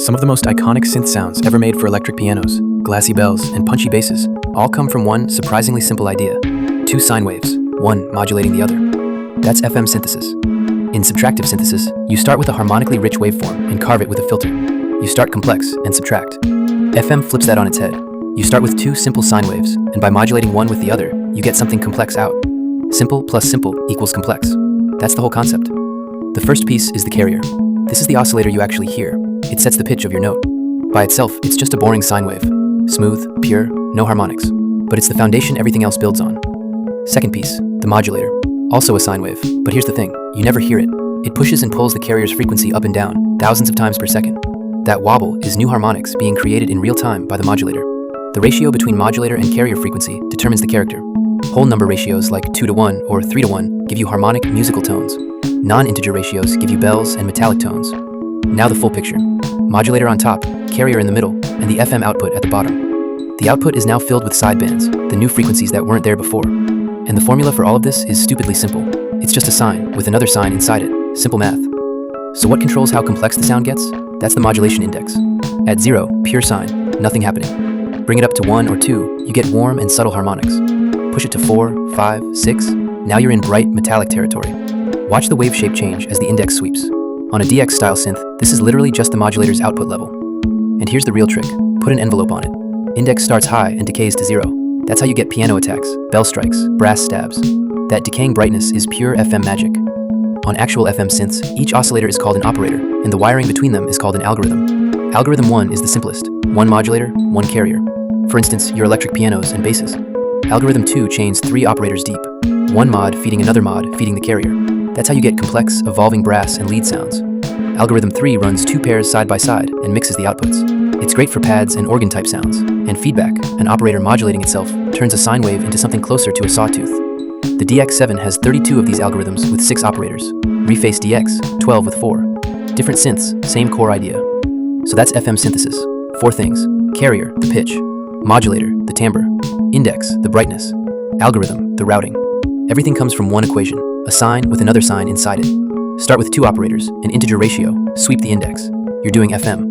Some of the most iconic synth sounds ever made for electric pianos, glassy bells, and punchy basses all come from one surprisingly simple idea: two sine waves, one modulating the other. That's FM synthesis. In subtractive synthesis, you start with a harmonically rich waveform and carve it with a filter. You start complex and subtract. FM flips that on its head. You start with two simple sine waves, and by modulating one with the other, you get something complex out. Simple plus simple equals complex. That's the whole concept. The first piece is the carrier. This is the oscillator you actually hear. It sets the pitch of your note. By itself, it's just a boring sine wave. Smooth, pure, no harmonics. But it's the foundation everything else builds on. Second piece, the modulator. Also a sine wave, but here's the thing, you never hear it. It pushes and pulls the carrier's frequency up and down, thousands of times per second. That wobble is new harmonics being created in real time by the modulator. The ratio between modulator and carrier frequency determines the character. Whole number ratios like 2:1 or 3:1 give you harmonic musical tones. Non-integer ratios give you bells and metallic tones. Now the full picture. Modulator on top, carrier in the middle, and the FM output at the bottom. The output is now filled with sidebands, the new frequencies that weren't there before. And the formula for all of this is stupidly simple. It's just a sine with another sine inside it. Simple math. So what controls how complex the sound gets? That's the modulation index. At 0, pure sine, nothing happening. Bring it up to 1 or 2, you get warm and subtle harmonics. Push it to 4, 5, 6, now you're in bright metallic territory. Watch the wave shape change as the index sweeps. On a DX style synth, this is literally just the modulator's output level. And here's the real trick. Put an envelope on it. Index starts high and decays to 0. That's how you get piano attacks, bell strikes, brass stabs. That decaying brightness is pure FM magic. On actual FM synths, each oscillator is called an operator, and the wiring between them is called an algorithm. Algorithm 1 is the simplest. One modulator, one carrier. For instance, your electric pianos and basses. Algorithm 2 chains 3 operators deep. One mod feeding another mod feeding the carrier. That's how you get complex, evolving brass and lead sounds. Algorithm 3 runs 2 pairs side by side and mixes the outputs. It's great for pads and organ type sounds. And feedback, an operator modulating itself, turns a sine wave into something closer to a sawtooth. The DX7 has 32 of these algorithms with 6 operators. Reface DX, 12 with 4. Different synths, same core idea. So that's FM synthesis. 4 things: carrier, the pitch; modulator, the timbre; index, the brightness; algorithm, the routing. Everything comes from one equation, a sine with another sine inside it. Start with 2 operators, an integer ratio, sweep the index. You're doing FM.